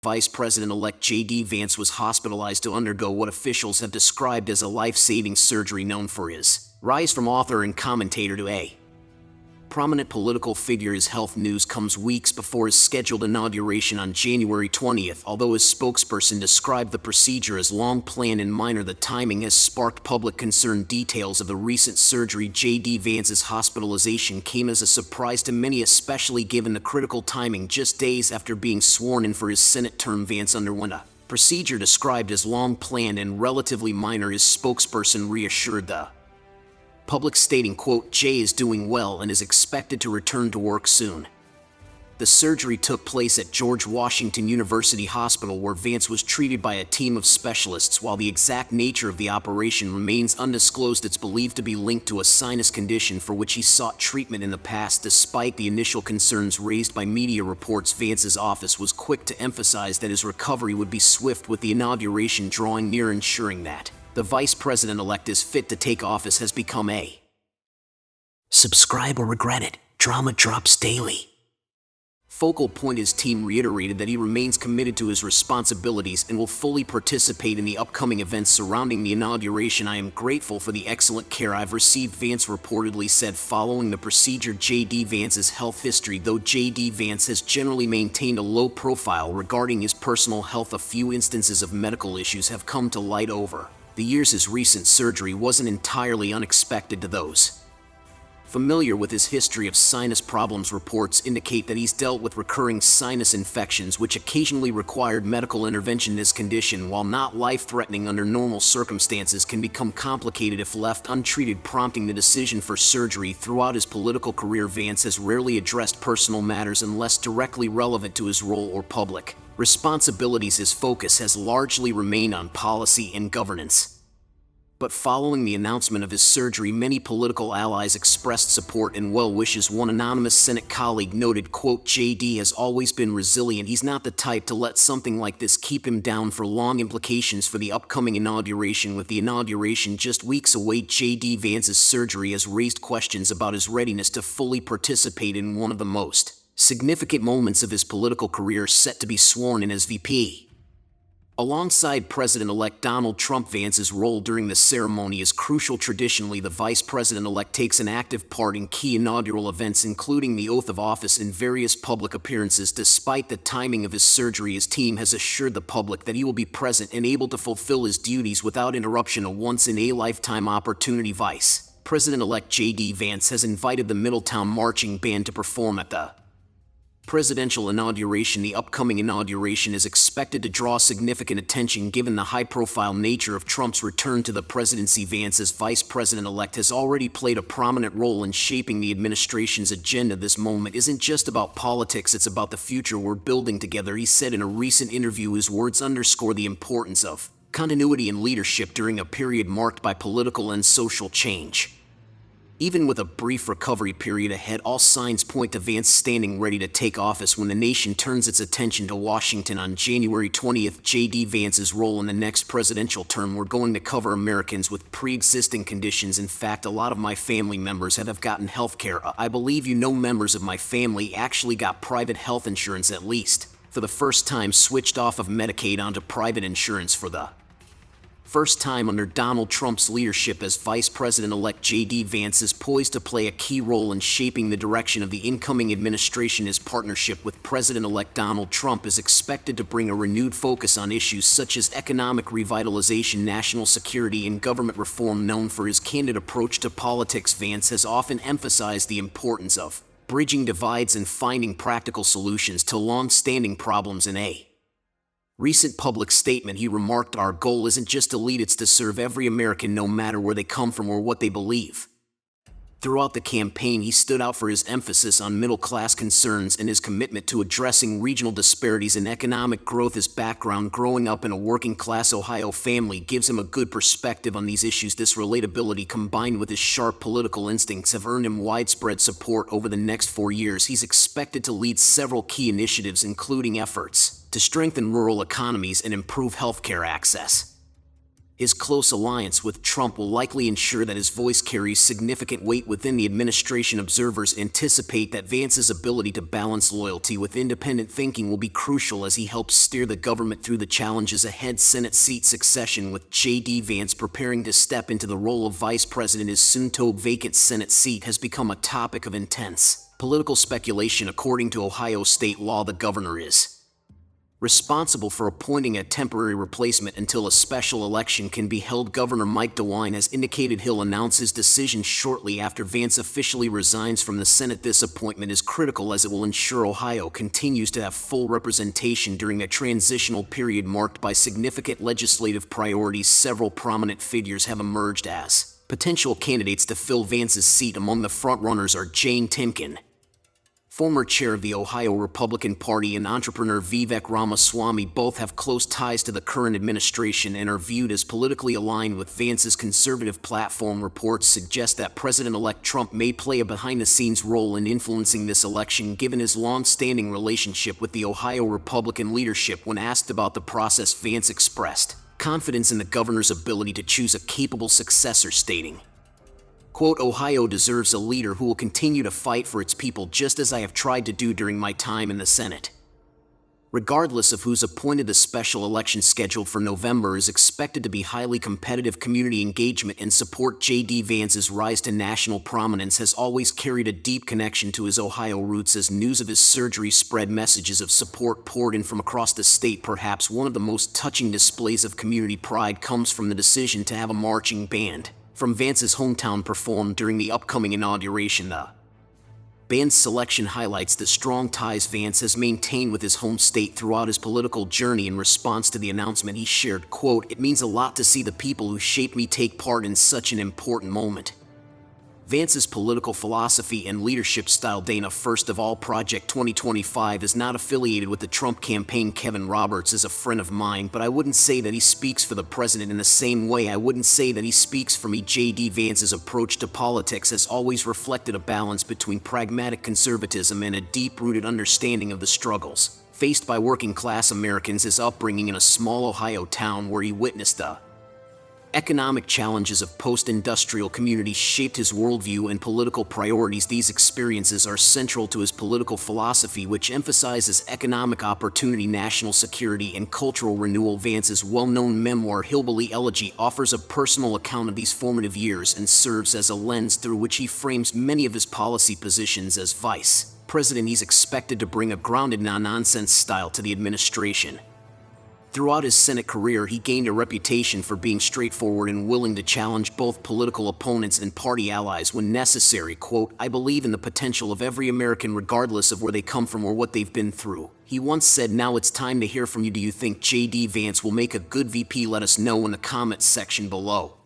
Vice President-elect J.D. Vance was hospitalized to undergo what officials have described as a life-saving surgery known for his rise from author and commentator to a prominent political figure. His health news comes weeks before his scheduled inauguration on January 20th. Although his spokesperson described the procedure as long planned and minor, the timing has sparked public concern. Details of the recent surgery. J.D. Vance's hospitalization came as a surprise to many, especially given the critical timing just days after being sworn in for his Senate term. Vance underwent a procedure described as long planned and relatively minor. His spokesperson reassured the public, stating, quote, "Jay is doing well and is expected to return to work soon." The surgery took place at George Washington University Hospital, where Vance was treated by a team of specialists. While the exact nature of the operation remains undisclosed, it's believed to be linked to a sinus condition for which he sought treatment in the past. Despite the initial concerns raised by media reports, Vance's office was quick to emphasize that his recovery would be swift, with the inauguration drawing near. Ensuring that the vice president-elect is fit to take office has become a subscribe or regret it. Drama drops daily focal point. His team reiterated that he remains committed to his responsibilities and will fully participate in the upcoming events surrounding the inauguration. "I am grateful for the excellent care I've received," Vance reportedly said following the procedure. J.D. Vance's health history. Though J.D. Vance has generally maintained a low profile regarding his personal health, a few instances of medical issues have come to light over the years. His recent surgery wasn't entirely unexpected to those familiar with his history of sinus problems. Reports indicate that he's dealt with recurring sinus infections, which occasionally required medical intervention. This condition, while not life-threatening under normal circumstances, can become complicated if left untreated, prompting the decision for surgery. Throughout his political career, Vance has rarely addressed personal matters unless directly relevant to his role or public responsibilities. His focus has largely remained on policy and governance. But following the announcement of his surgery, many political allies expressed support and well wishes. One anonymous Senate colleague noted, quote, "JD has always been resilient. He's not the type to let something like this keep him down for long." Implications for the upcoming inauguration. With the inauguration just weeks away, J.D. Vance's surgery has raised questions about his readiness to fully participate in one of the most significant moments of his political career, set to be sworn in as VP. Alongside President-elect Donald Trump, Vance's role during the ceremony is crucial. Traditionally, the vice president-elect takes an active part in key inaugural events, including the oath of office and various public appearances. Despite the timing of his surgery, his team has assured the public that he will be present and able to fulfill his duties without interruption, a once-in-a-lifetime opportunity. Vice President-elect J.D. Vance has invited the Middletown Marching Band to perform at the presidential inauguration. The upcoming inauguration is expected to draw significant attention given the high-profile nature of Trump's return to the presidency. Vance, as vice president-elect, has already played a prominent role in shaping the administration's agenda. "This moment isn't just about politics, it's about the future we're building together," he said in a recent interview. His words underscore the importance of continuity and leadership during a period marked by political and social change. Even with a brief recovery period ahead, all signs point to Vance standing ready to take office when the nation turns its attention to Washington on January 20th. J.D. Vance's role in the next presidential term. We're going to cover Americans with pre-existing conditions. "In fact, a lot of my family members have gotten health care. I believe members of my family actually got private health insurance, at least for the first time, switched off of Medicaid onto private insurance for the first time under Donald Trump's leadership." As vice president-elect, J.D. Vance is poised to play a key role in shaping the direction of the incoming administration. His partnership with President-elect Donald Trump is expected to bring a renewed focus on issues such as economic revitalization, national security, and government reform. Known for his candid approach to politics, Vance has often emphasized the importance of bridging divides and finding practical solutions to long-standing problems. In a recent public statement, he remarked, "Our goal isn't just to lead, it's to serve every American, no matter where they come from or what they believe." Throughout the campaign, he stood out for his emphasis on middle-class concerns and his commitment to addressing regional disparities in economic growth. His background, growing up in a working-class Ohio family, gives him a good perspective on these issues. This relatability, combined with his sharp political instincts, have earned him widespread support. Over the next 4 years, he's expected to lead several key initiatives, including efforts to strengthen rural economies and improve healthcare access. His close alliance with Trump will likely ensure that his voice carries significant weight within the administration. Observers anticipate that Vance's ability to balance loyalty with independent thinking will be crucial as he helps steer the government through the challenges ahead. Senate seat succession. With J.D. Vance preparing to step into the role of vice president, his soon-to vacant Senate seat has become a topic of intense political speculation. According to Ohio state law, the governor is responsible for appointing a temporary replacement until a special election can be held. Governor Mike DeWine has indicated he'll announce his decision shortly after Vance officially resigns from the Senate. This appointment is critical as it will ensure Ohio continues to have full representation during a transitional period marked by significant legislative priorities. Several prominent figures have emerged as potential candidates to fill Vance's seat. Among the frontrunners are Jane Timken, former chair of the Ohio Republican Party, and entrepreneur Vivek Ramaswamy. Both have close ties to the current administration and are viewed as politically aligned with Vance's conservative platform. Reports suggest that President-elect Trump may play a behind-the-scenes role in influencing this election, given his long-standing relationship with the Ohio Republican leadership. When asked about the process, Vance expressed confidence in the governor's ability to choose a capable successor, stating, quote, "Ohio deserves a leader who will continue to fight for its people just as I have tried to do during my time in the Senate." Regardless of who's appointed, the special election scheduled for November is expected to be highly competitive. Community engagement and support. J.D. Vance's rise to national prominence has always carried a deep connection to his Ohio roots. As news of his surgery spread, messages of support poured in from across the state. Perhaps one of the most touching displays of community pride comes from the decision to have a marching band from Vance's hometown performed during the upcoming inauguration. The band's selection highlights the strong ties Vance has maintained with his home state throughout his political journey. In response to the announcement, he shared, quote, "It means a lot to see the people who shaped me take part in such an important moment." Vance's political philosophy and leadership style. Dana, first of all, Project 2025 is not affiliated with the Trump campaign. Kevin Roberts is a friend of mine, but I wouldn't say that he speaks for the president in the same way I wouldn't say that he speaks for me. J.D. Vance's approach to politics has always reflected a balance between pragmatic conservatism and a deep-rooted understanding of the struggles faced by working-class Americans. His upbringing in a small Ohio town where he witnessed the economic challenges of post-industrial communities shaped his worldview and political priorities. These experiences are central to his political philosophy, which emphasizes economic opportunity, national security, and cultural renewal. Vance's well-known memoir, Hillbilly Elegy, offers a personal account of these formative years and serves as a lens through which he frames many of his policy positions. As vice president, he's expected to bring a grounded, no-nonsense style to the administration. Throughout his Senate career, he gained a reputation for being straightforward and willing to challenge both political opponents and party allies when necessary. Quote, "I believe in the potential of every American regardless of where they come from or what they've been through," he once said. Now it's time to hear from you. Do you think J.D. Vance will make a good VP? Let us know in the comments section below.